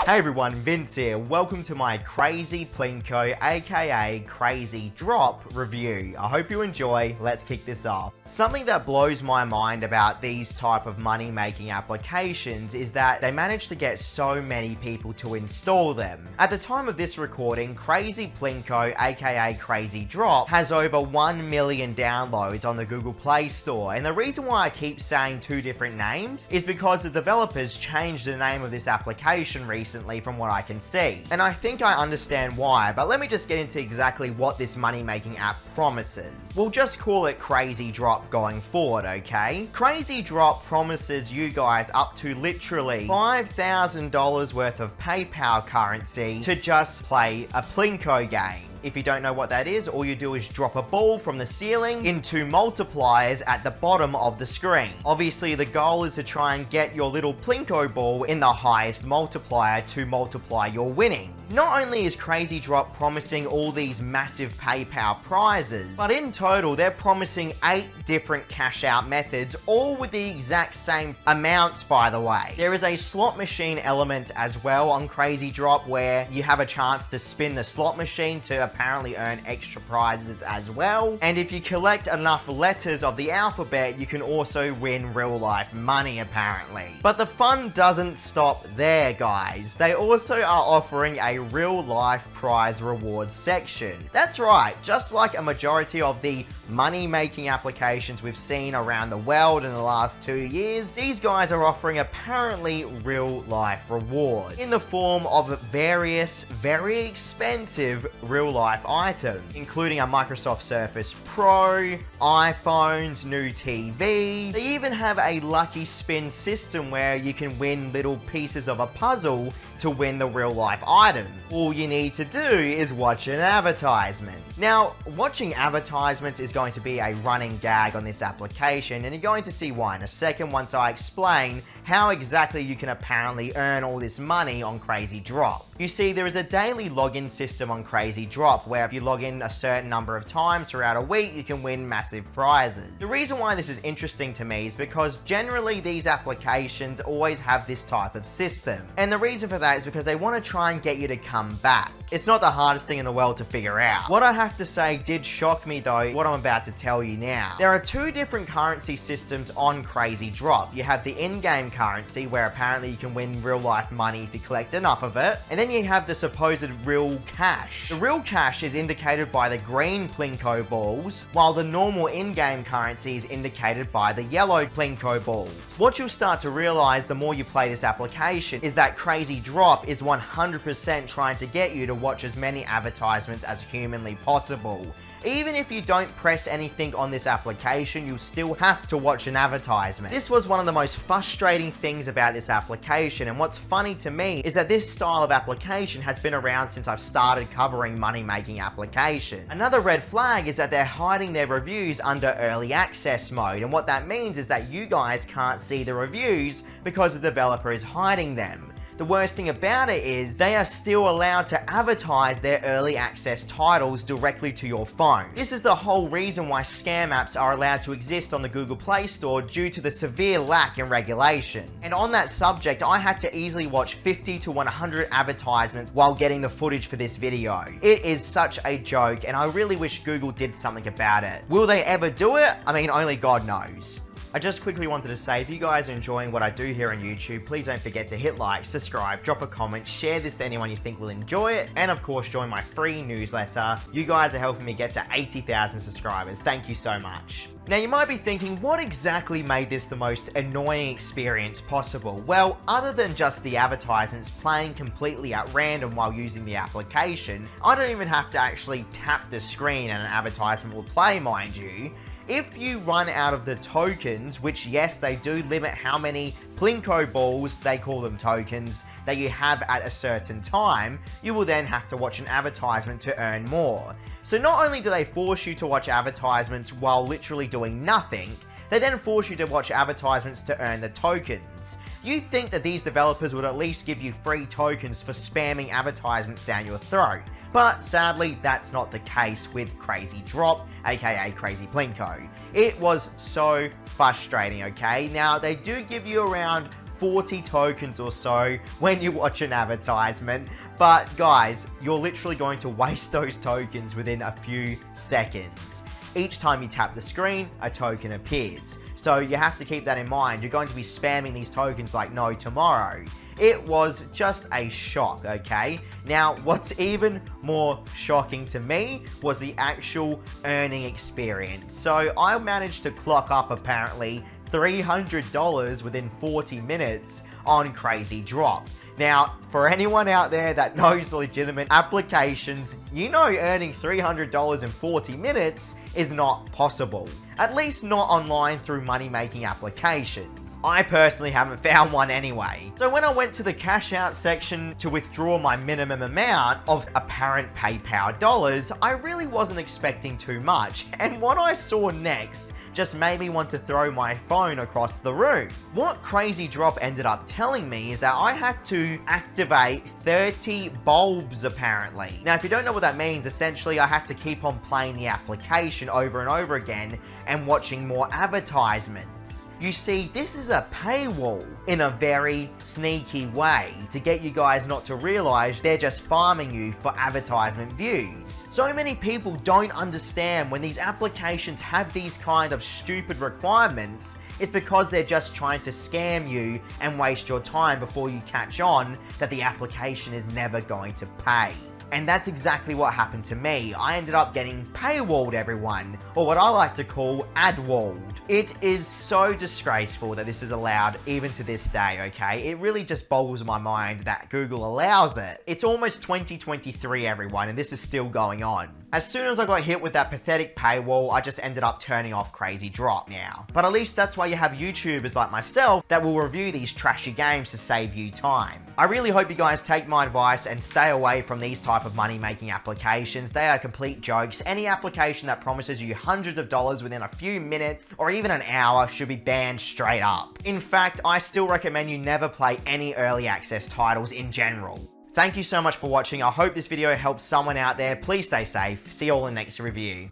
Hey everyone, Vince here. Welcome to my Crazy Plinko, aka Crazy Drop review. I hope you enjoy. Let's kick this off. Something that blows my mind about these type of money-making applications is that they manage to get so many people to install them. At the time of this recording, Crazy Plinko, aka Crazy Drop, has over 1 million downloads on the Google Play Store. And the reason why I keep saying two different names is because the developers changed the name of this application recently from what I can see. And I think I understand why, but let me just get into exactly what this money-making app promises. We'll just call it Crazy Drop going forward, okay? Crazy Drop promises you guys up to literally $5,000 worth of PayPal currency to just play a Plinko game. If you don't know what that is, all you do is drop a ball from the ceiling into multipliers at the bottom of the screen. Obviously, the goal is to try and get your little Plinko ball in the highest multiplier to multiply your winning. Not only is Crazy Drop promising all these massive PayPal prizes, but in total, they're promising 8 different cash out methods, all with the exact same amounts, by the way. There is a slot machine element as well on Crazy Drop where you have a chance to spin the slot machine to apparently earn extra prizes as well. And if you collect enough letters of the alphabet, you can also win real life money apparently. But the fun doesn't stop there, guys. They also are offering a real life prize rewards section. That's right, just like a majority of the money making applications we've seen around the world in the last 2 years, these guys are offering apparently real life rewards in the form of various very expensive real life items, including a Microsoft Surface Pro, iPhones, new TVs. They even have a lucky spin system where you can win little pieces of a puzzle to win the real life item. All you need to do is watch an advertisement. Now, watching advertisements is going to be a running gag on this application, and you're going to see why in a second once I explain how exactly you can apparently earn all this money on Crazy Drop. You see, there is a daily login system on Crazy Drop where if you log in a certain number of times throughout a week, you can win massive prizes. The reason why this is interesting to me is because generally these applications always have this type of system. And the reason for that is because they want to try and get you to come back. It's not the hardest thing in the world to figure out. What I have to say did shock me though, what I'm about to tell you now. There are 2 different currency systems on Crazy Drop. You have the in-game currency where apparently you can win real life money if you collect enough of it. And then you have the supposed real cash. The real cash is indicated by the green Plinko balls, while the normal in-game currency is indicated by the yellow Plinko balls. What you'll start to realize the more you play this application is that Crazy Drop is 100% trying to get you to watch as many advertisements as humanly possible. Even if you don't press anything on this application, you'll still have to watch an advertisement. This was one of the most frustrating things about this application, and what's funny to me is that this style of application has been around since I've started covering money-making applications. Another red flag is that they're hiding their reviews under early access mode, and what that means is that you guys can't see the reviews because the developer is hiding them. The worst thing about it is they are still allowed to advertise their early access titles directly to your phone. This is the whole reason why scam apps are allowed to exist on the Google Play Store due to the severe lack in regulation. And on that subject, I had to easily watch 50 to 100 advertisements while getting the footage for this video. It is such a joke, and I really wish Google did something about it. Will they ever do it? I mean, only God knows. I just quickly wanted to say, if you guys are enjoying what I do here on YouTube, please don't forget to hit like, subscribe, drop a comment, share this to anyone you think will enjoy it, and of course join my free newsletter. You guys are helping me get to 80,000 subscribers. Thank you so much. Now you might be thinking, what exactly made this the most annoying experience possible? Well, other than just the advertisements playing completely at random while using the application, I don't even have to actually tap the screen and an advertisement will play, mind you. If you run out of the tokens, which yes, they do limit how many Plinko balls, they call them tokens, that you have at a certain time, you will then have to watch an advertisement to earn more. So not only do they force you to watch advertisements while literally doing nothing, they then force you to watch advertisements to earn the tokens. You'd think that these developers would at least give you free tokens for spamming advertisements down your throat. But sadly, that's not the case with Crazy Drop, aka Crazy Plinko. It was so frustrating, okay? Now, they do give you around 40 tokens or so when you watch an advertisement. But guys, you're literally going to waste those tokens within a few seconds. Each time you tap the screen, a token appears. So you have to keep that in mind. You're going to be spamming these tokens like no tomorrow. It was just a shock, okay? Now, what's even more shocking to me was the actual earning experience. So I managed to clock up apparently $300 within 40 minutes on Crazy Drop. Now, for anyone out there that knows legitimate applications, you know earning $300 in 40 minutes is not possible. At least not online through money-making applications. I personally haven't found one anyway. So when I went to the cash out section to withdraw my minimum amount of apparent PayPal dollars, I really wasn't expecting too much. And what I saw next just made me want to throw my phone across the room. What Crazy Drop ended up telling me is that I had to activate 30 bulbs apparently. Now, if you don't know what that means, essentially I had to keep on playing the application over and over again and watching more advertisements. You see, this is a paywall in a very sneaky way to get you guys not to realize they're just farming you for advertisement views. So many people don't understand when these applications have these kind of stupid requirements. It's because they're just trying to scam you and waste your time before you catch on that the application is never going to pay. And that's exactly what happened to me. I ended up getting paywalled, everyone, or what I like to call adwalled. It is so disgraceful that this is allowed even to this day, okay? It really just boggles my mind that Google allows it. It's almost 2023, everyone, and this is still going on. As soon as I got hit with that pathetic paywall, I just ended up turning off Crazy Drop now. But at least that's why you have YouTubers like myself that will review these trashy games to save you time. I really hope you guys take my advice and stay away from these type of money-making applications. They are complete jokes. Any application that promises you hundreds of dollars within a few minutes or even an hour should be banned straight up. In fact, I still recommend you never play any early access titles in general. Thank you so much for watching. I hope this video helped someone out there. Please stay safe. See you all in the next review.